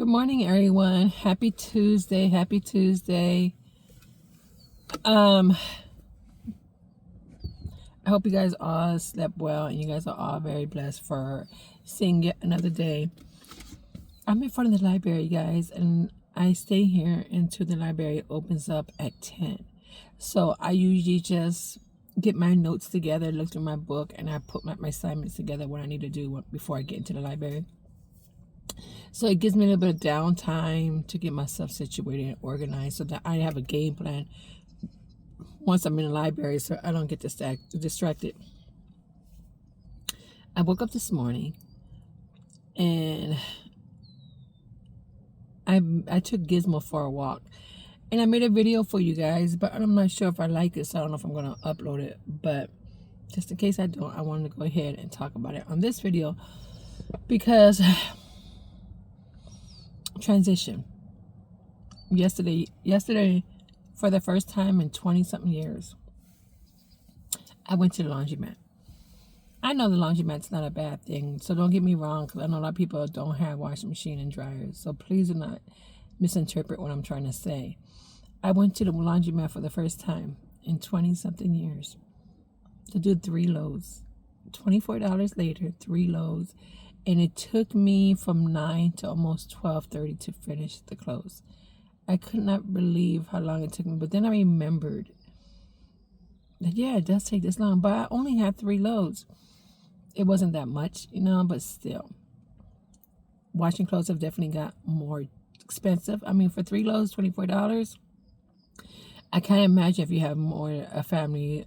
Good morning, everyone. Happy Tuesday. Happy Tuesday. I hope you guys all slept well and you guys are all very blessed for seeing yet another day. I'm in front of the library, guys, and I stay here until the library opens up at 10. So I usually just get my notes together, look through my book, and I put my assignments together, what I need to do before I get into the library. So it gives me a little bit of downtime to get myself situated and organized so that I have a game plan once I'm in the library so I don't get distracted. I woke up this morning and I took Gizmo for a walk. And I made a video for you guys, but I'm not sure if I like it, so I don't know if I'm going to upload it. But just in case I don't, I wanted to go ahead and talk about it on this video because transition. Yesterday, for the first time in 20-something years, I went to the laundromat. I know the laundromat's not a bad thing, so don't get me wrong, because I know a lot of people don't have washing machine and dryers. So please do not misinterpret what I'm trying to say. I went to the laundromat for the first time in 20-something years to do 3 loads. $24 later, 3 loads. And it took me from 9 to almost 12:30 to finish the clothes. I could not believe how long it took me. But then I remembered that, yeah, it does take this long. But I only had 3 loads. It wasn't that much, but still. Washing clothes have definitely got more expensive. I mean, for 3 loads, $24. I can't imagine if you have a family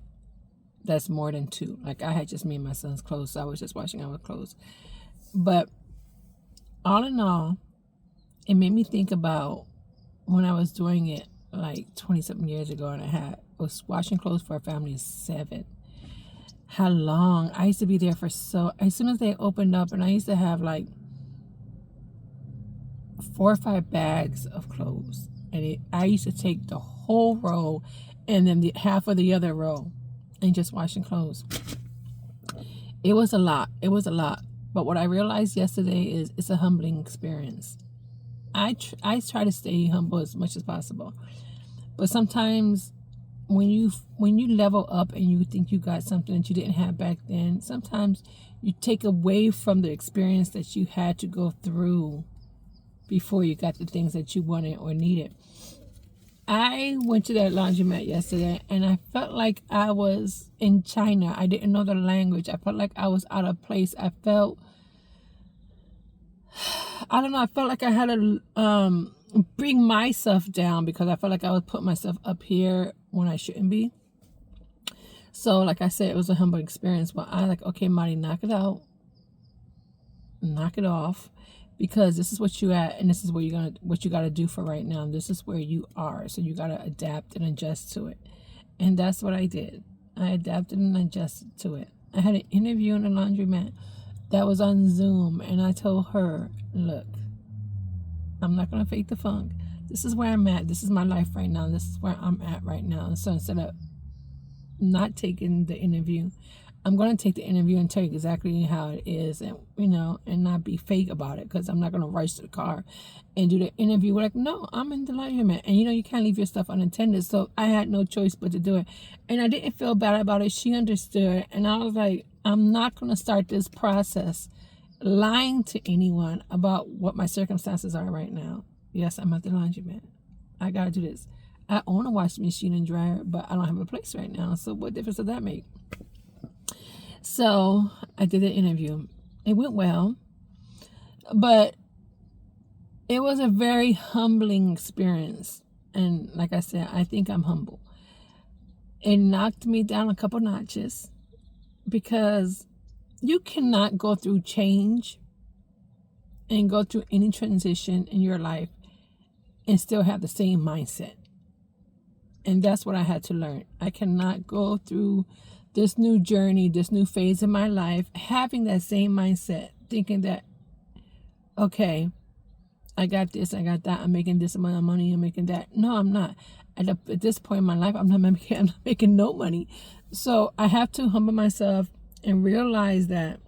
that's more than 2. Like I had just me and my son's clothes, so I was just washing our clothes. But all in all, it made me think about when I was doing it like 20-something years ago, and I was washing clothes for a family of 7. How long I used to be there for. So as soon as they opened up, and I used to have like 4 or 5 bags of clothes, and I used to take the whole row and then the half of the other row and just washing clothes. It was a lot. But what I realized yesterday is it's a humbling experience. I try to stay humble as much as possible. But sometimes when you level up and you think you got something that you didn't have back then, sometimes you take away from the experience that you had to go through before you got the things that you wanted or needed. I went to that laundromat yesterday and I felt like I was in China. I didn't know the language. I felt like I was out of place. I felt like I had to bring myself down because I felt like I would put myself up here when I shouldn't be. So like I said, it was a humble experience. But I like, okay, Marty, knock it out. Knock it off. Because this is what you at, and this is what you got to do for right now. This is where you are, so you got to adapt and adjust to it. And that's what I did. I adapted and adjusted to it. I had an interview in the laundromat that was on Zoom, and I told her, look, I'm not gonna fake the funk. This is where I'm at. This is my life right now. This is where I'm at right now. And so instead of not taking the interview, I'm going to take the interview and tell you exactly how it is, and and not be fake about it, because I'm not going to rush to the car and do the interview. We're like, no, I'm in the laundromat, and you can't leave your stuff unattended. So I had no choice but to do it, and I didn't feel bad about it. She understood, and I was like, I'm not going to start this process lying to anyone about what my circumstances are right now. Yes, I'm at the laundromat. I got to do this. I own a washing machine and dryer, but I don't have a place right now. So what difference does that make? So I did the interview. It went well, but it was a very humbling experience. And like I said, I think I'm humble. It knocked me down a couple notches because you cannot go through change and go through any transition in your life and still have the same mindset. And that's what I had to learn. I cannot go through this new journey, this new phase in my life, having that same mindset, thinking that, okay, I got this, I got that, I'm making this amount of money, I'm making that. No, I'm not. At this point in my life, I'm not making no money. So I have to humble myself and realize that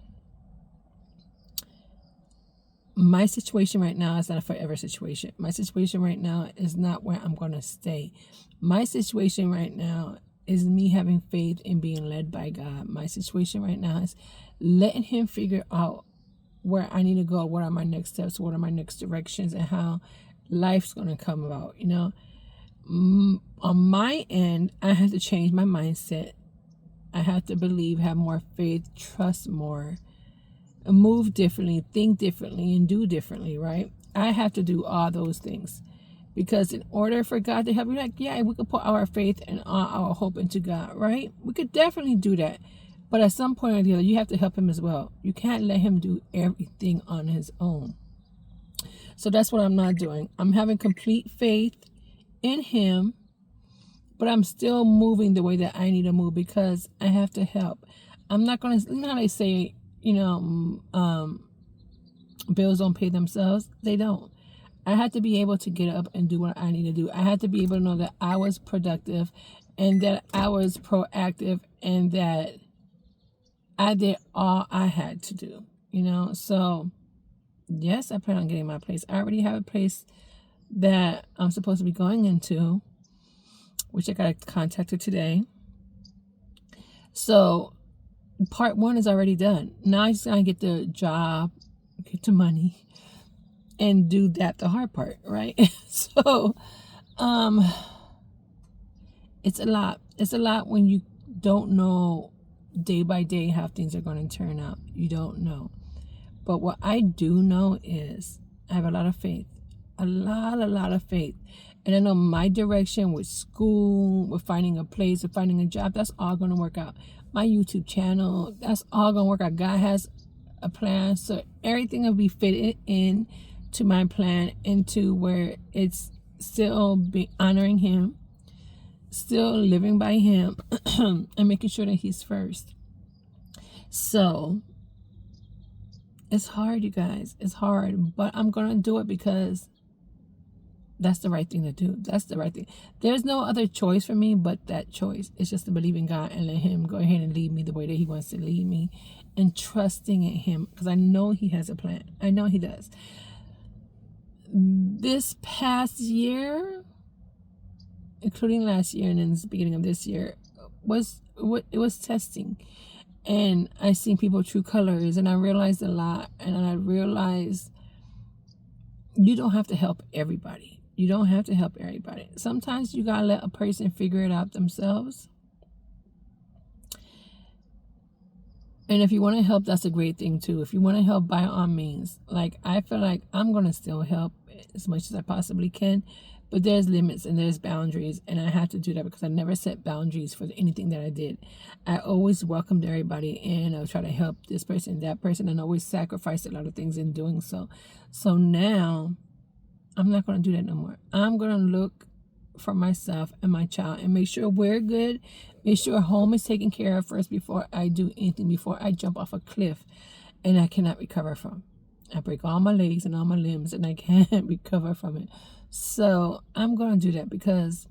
my situation right now is not a forever situation. My situation right now is not where I'm going to stay. My situation right now is me having faith in being led by God. My situation right now is letting him figure out where I need to go, what are my next steps, what are my next directions, and how life's going to come about. You know, on my end, I have to change my mindset. I have to believe, have more faith, trust more, move differently, think differently, and do differently, right? I have to do all those things. Because in order for God to help you, like, yeah, we could put our faith and our hope into God, right? We could definitely do that. But at some point or the other, you have to help him as well. You can't let him do everything on his own. So that's what I'm not doing. I'm having complete faith in him, but I'm still moving the way that I need to move because I have to help. I'm not going to, you know how they say, bills don't pay themselves? They don't. I had to be able to get up and do what I need to do. I had to be able to know that I was productive and that I was proactive and that I did all I had to do, So, yes, I plan on getting my place. I already have a place that I'm supposed to be going into, which I got contacted today. So, part 1 is already done. Now I just got to get the job, get the money, and do that, the hard part, right? So, it's a lot. It's a lot when you don't know day by day how things are going to turn out. You don't know. But what I do know is I have a lot of faith. A lot of faith. And I know my direction with school, with finding a place, with finding a job, that's all going to work out. My YouTube channel, that's all going to work out. God has a plan. So everything will be fitted in to my plan, into where it's still be honoring him, still living by him, and making sure that he's first. So it's hard, you guys. It's hard, but I'm going to do it because that's the right thing to do. That's the right thing. There's no other choice for me but that choice. It's just to believe in God and let him go ahead and lead me the way that he wants to lead me, and trusting in him because I know he has a plan. I know he does. This past year, including last year and then the beginning of this year, it was testing. And I seen people true colors, and I realized a lot. And I realized you don't have to help everybody. You don't have to help everybody. Sometimes you gotta let a person figure it out themselves. And if you want to help, that's a great thing too. If you want to help, by all means. Like, I feel like I'm going to still help as much as I possibly can. But there's limits and there's boundaries. And I have to do that because I never set boundaries for anything that I did. I always welcomed everybody in. I would try to help this person, that person, and always sacrifice a lot of things in doing so. So now, I'm not going to do that no more. I'm going to look for myself and my child and make sure we're good. Make sure home is taken care of first before I do anything, before I jump off a cliff and I cannot recover from. I break all my legs and all my limbs and I can't recover from it. So I'm going to do that because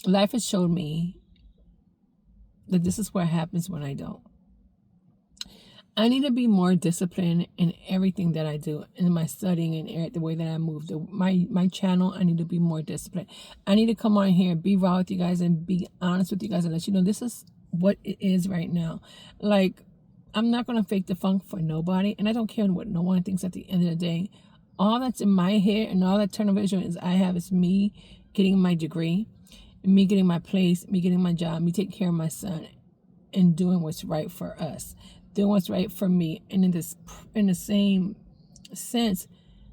life has showed me that this is what happens when I don't. I need to be more disciplined in everything that I do, in my studying and the way that I move. My channel, I need to be more disciplined. I need to come on here and be raw with you guys and be honest with you guys and let you know this is what it is right now. Like, I'm not going to fake the funk for nobody, and I don't care what no one thinks at the end of the day. All that's in my head and all that tunnel vision is me getting my degree, me getting my place, me getting my job, me taking care of my son, and doing what's right for us. Doing what's right for me, and in the same sense,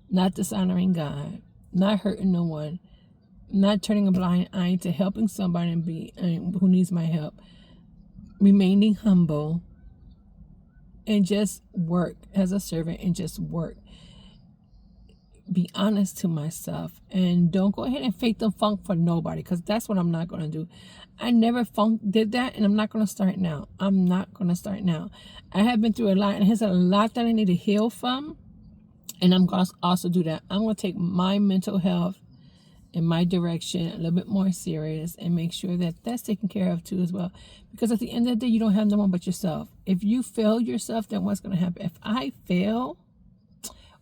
not dishonoring God, not hurting no one, not turning a blind eye to helping somebody who needs my help, remaining humble, and just work as a servant and just work. Be honest to myself and don't go ahead and fake the funk for nobody, because that's what I'm not going to do. I never did that, and I'm not going to start now. I'm not going to start now. I have been through a lot, and there's a lot that I need to heal from, and I'm going to also do that. I'm going to take my mental health in my direction a little bit more serious and make sure that that's taken care of too as well, because at the end of the day, you don't have no one but yourself. If you fail yourself, then what's going to happen? If I fail,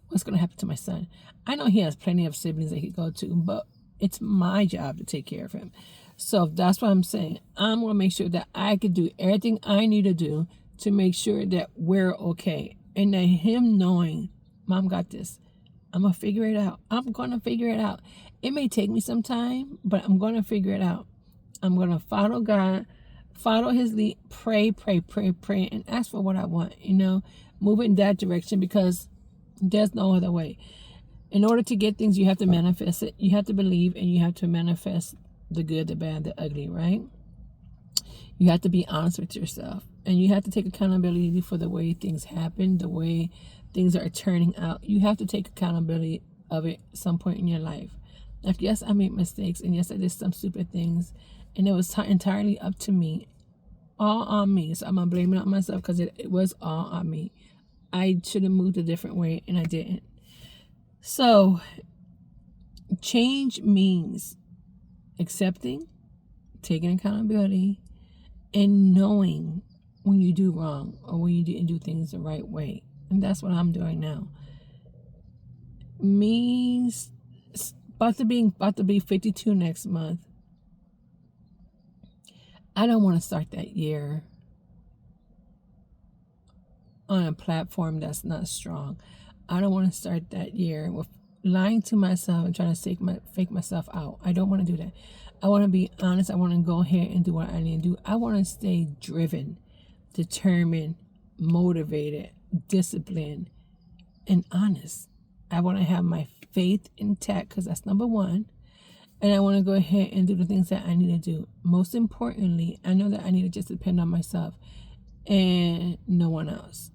what's going to happen to my son? I know he has plenty of siblings that he go to, but it's my job to take care of him. So that's what I'm saying. I'm going to make sure that I can do everything I need to do to make sure that we're okay. And that him knowing, Mom got this. I'm going to figure it out. I'm going to figure it out. It may take me some time, but I'm going to figure it out. I'm going to follow God, follow his lead, pray, and ask for what I want, move in that direction, because there's no other way. In order to get things, you have to manifest it. You have to believe, and you have to manifest the good, the bad, the ugly, right? You have to be honest with yourself, and you have to take accountability for the way things happen, the way things are turning out. You have to take accountability of it at some point in your life. Like, yes, I made mistakes, and yes, I did some stupid things, and it was entirely up to me, all on me. So I'm going to blame it on myself, because it was all on me. I should have moved a different way, and I didn't. So change means accepting, taking accountability, and knowing when you do wrong or when you didn't do things the right way. And that's what I'm doing now. Me about to be 52 next month. I don't want to start that year on a platform that's not strong. I don't want to start that year with lying to myself and trying to fake myself out. I don't want to do that. I want to be honest. I want to go ahead and do what I need to do. I want to stay driven, determined, motivated, disciplined, and honest. I want to have my faith intact, because that's number one. And I want to go ahead and do the things that I need to do. Most importantly, I know that I need to just depend on myself and no one else.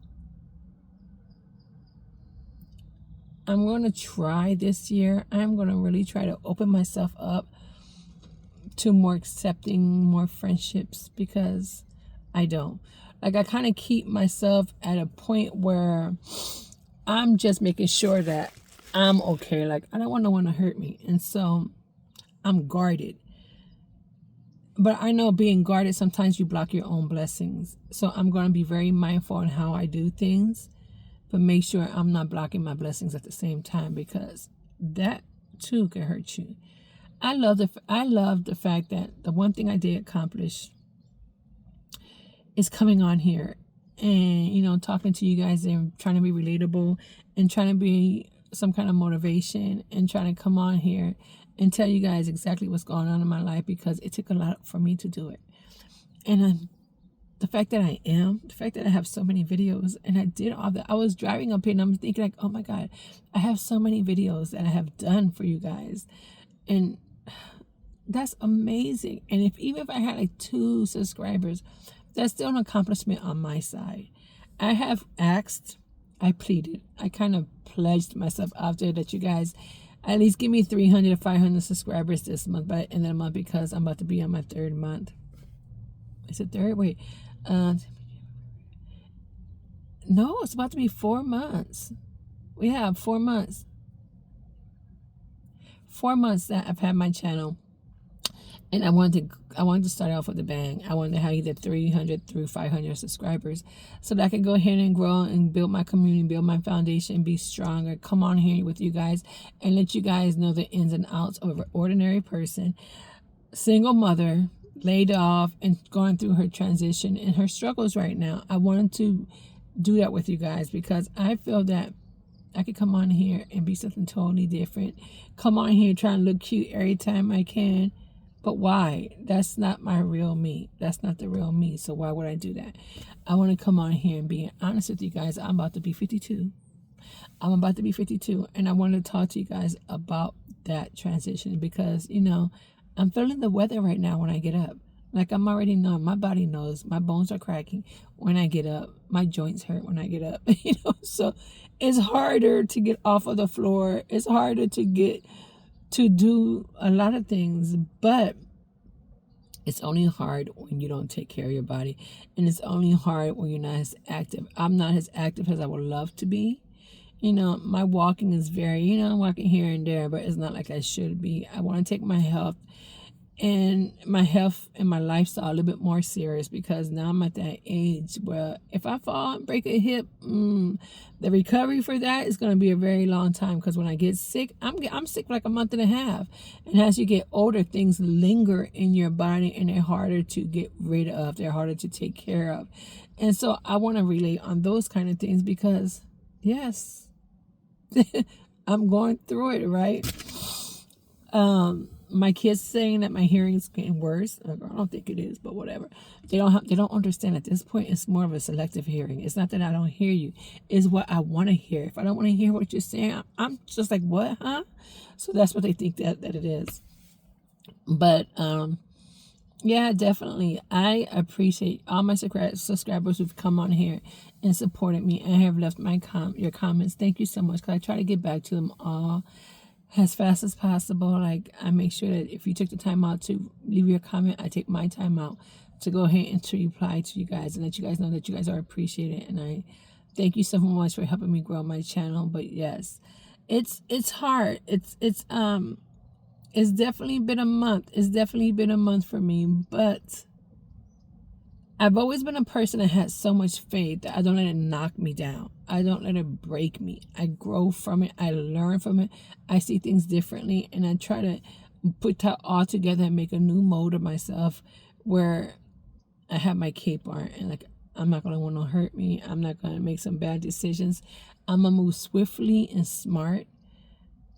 I'm going to try this year. I'm going to really try to open myself up to more accepting, more friendships, because I don't. Like, I kind of keep myself at a point where I'm just making sure that I'm okay. Like, I don't want no one to hurt me. And so I'm guarded. But I know being guarded, sometimes you block your own blessings. So I'm going to be very mindful on how I do things, but make sure I'm not blocking my blessings at the same time, because that too can hurt you. I love the fact that the one thing I did accomplish is coming on here and, talking to you guys and trying to be relatable and trying to be some kind of motivation and trying to come on here and tell you guys exactly what's going on in my life, because it took a lot for me to do it. And the fact that I have so many videos, and I did all that. I was driving up here and I'm thinking, like, oh my God, I have so many videos that I have done for you guys. And that's amazing. And even if I had like 2 subscribers, that's still an accomplishment on my side. I have asked, I pleaded, I kind of pledged myself out there that you guys at least give me 300 to 500 subscribers this month, by the end of the month, because I'm about to be on my 3rd month. Is it 3rd? Wait. No, it's about to be 4 months. We have 4 months. 4 months that I've had my channel. And I wanted to start off with a bang. I wanted to have either 300 through 500 subscribers so that I could go ahead and grow and build my community, build my foundation, be stronger, come on here with you guys and let you guys know the ins and outs of an ordinary person, single mother, laid off and going through her transition and her struggles right now. I wanted to do that with you guys because I feel that I could come on here and be something totally different. Come on here trying to look cute every time I can. But why? That's not my real me. That's not the real me. So why would I do that? I want to come on here and be honest with you guys. I'm about to be 52. I'm about to be 52. And I want to talk to you guys about that transition because, you know, I'm feeling the weather right now when I get up. Like I'm already knowing. My body knows. My bones are cracking when I get up. My joints hurt when I get up. You know, so it's harder to get off of the floor. It's harder to do a lot of things, but it's only hard when you don't take care of your body, and it's only hard when you're not as active. I'm not as active as I would love to be. You know, my walking is very, I'm walking here and there, but it's not like I should be. I want to take my health and my health and my lifestyle a little bit more serious, because now I'm at that age where if I fall and break a hip, the recovery for that is going to be a very long time. Because when I get sick, I'm sick for like a month and a half. And as you get older, things linger in your body and they're harder to get rid of. They're harder to take care of. And so I want to relate on those kind of things because, yes, I'm going through it, right? My kids saying that my hearing is getting worse. I don't think it is, but whatever. They don't understand at this point. It's more of a selective hearing. It's not that I don't hear you. It's what I want to hear. If I don't want to hear what you're saying, I'm just like, what, huh? So that's what they think that it is. But yeah, definitely. I appreciate all my subscribers who've come on here and supported me and have left your comments. Thank you so much, because I try to get back to them all as fast as possible. Like, I make sure that if you took the time out to leave your comment, I take my time out to go ahead and to reply to you guys and let you guys know that you guys are appreciated. And I thank you so much for helping me grow my channel. But yes, it's hard. It's definitely been a month. It's definitely been a month for me, but I've always been a person that has so much faith that I don't let it knock me down. I don't let it break me. I grow from it. I learn from it. I see things differently, and I try to put that all together and make a new mold of myself where I have my cape on, and like, I'm not going to want to hurt me. I'm not going to make some bad decisions. I'm going to move swiftly and smart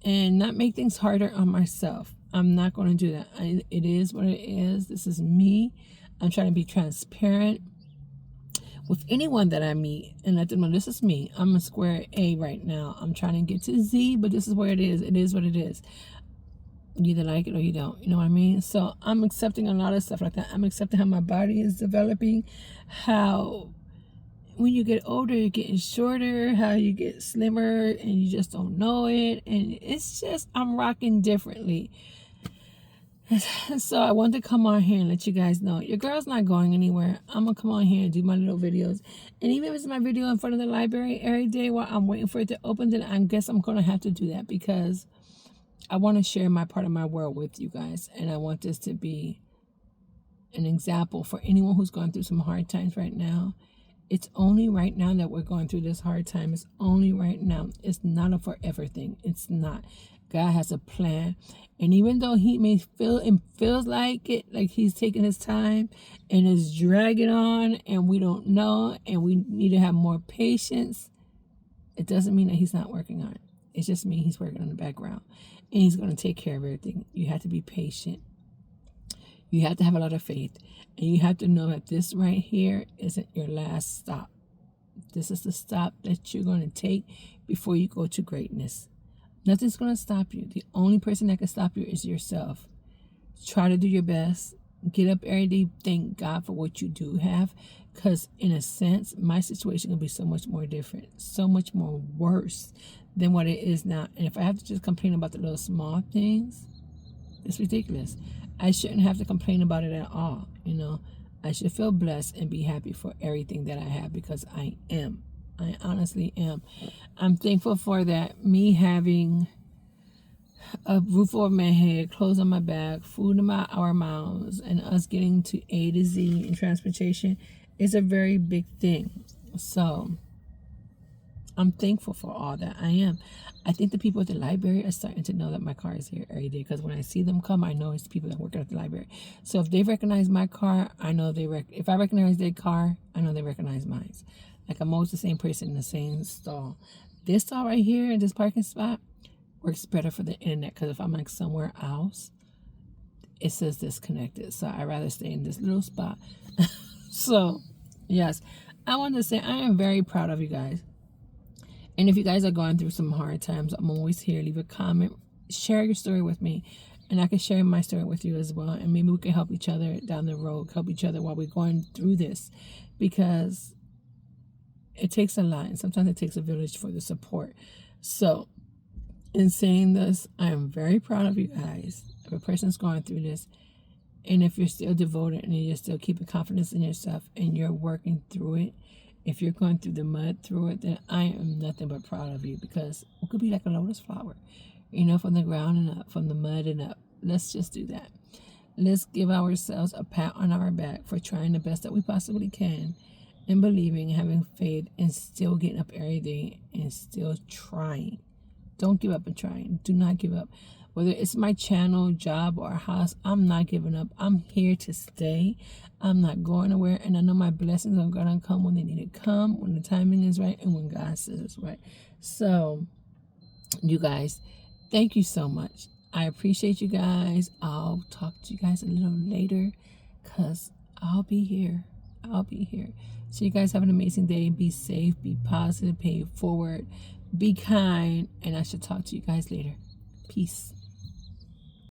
and not make things harder on myself. I'm not going to do that. It is what it is. This is me. I'm trying to be transparent with anyone that I meet and let them know this is me. I'm a square A right now. I'm trying to get to Z, but this is where it is. It is what it is. You either like it or you don't. You know what I mean? So I'm accepting a lot of stuff like that. I'm accepting how my body is developing, how when you get older, you're getting shorter, how you get slimmer and you just don't know it. And it's just, I'm rocking differently. So I wanted to come on here and let you guys know your girl's not going anywhere. I'm gonna come on here and do my little videos, and even if it's my video in front of the library every day while I'm waiting for it to open, then I guess I'm gonna have to do that, because I want to share my part of my world with you guys, and I want this to be an example for anyone who's going through some hard times right now. It's only right now that we're going through this hard time. It's only right now. It's not a forever thing. It's not. God has a plan. And even though he may feels like it, like he's taking his time and is dragging on and we don't know and we need to have more patience, it doesn't mean that he's not working on it. It just means he's working on the background and he's going to take care of everything. You have to be patient. You have to have a lot of faith. And you have to know that this right here isn't your last stop. This is the stop that you're going to take before you go to greatness. Nothing's going to stop you. The only person that can stop you is yourself. Try to do your best. Get up every day. Thank God for what you do have. Because in a sense, my situation will be so much more different. So much more worse than what it is now. And if I have to just complain about the little small things, it's ridiculous. I shouldn't have to complain about it at all. You know, I should feel blessed and be happy for everything that I have, because I am. I honestly am. I'm thankful for that. Me having a roof over my head, clothes on my back, food in our mouths, and us getting to A to Z in transportation is a very big thing. So I'm thankful for all that. I am. I think the people at the library are starting to know that my car is here every day, because when I see them come, I know it's the people that work at the library. So if they recognize my car, I know if I recognize their car, I know they recognize mine. Like, I'm always the same person in the same stall. This stall right here in this parking spot works better for the internet, because if I'm like somewhere else, it says disconnected. So I'd rather stay in this little spot. So, yes, I wanted to say I am very proud of you guys. And if you guys are going through some hard times, I'm always here. Leave a comment. Share your story with me. And I can share my story with you as well. And maybe we can help each other down the road. Help each other while we're going through this. Because it takes a lot. And sometimes it takes a village for the support. So, in saying this, I am very proud of you guys. If a person's going through this, and if you're still devoted and you're still keeping confidence in yourself and you're working through it, if you're going through the mud through it, then I am nothing but proud of you, because it could be like a lotus flower, you know, from the ground and up, from the mud and up. Let's just do that. Let's give ourselves a pat on our back for trying the best that we possibly can and believing, having faith, and still getting up every day and still trying. Don't give up and trying. Do not give up. Whether it's my channel, job, or house, I'm not giving up. I'm here to stay. I'm not going nowhere. And I know my blessings are going to come when they need to come, when the timing is right, and when God says it's right. So, you guys, thank you so much. I appreciate you guys. I'll talk to you guys a little later because I'll be here. I'll be here. So you guys have an amazing day. Be safe, be positive, pay it forward, be kind, and I should talk to you guys later. Peace.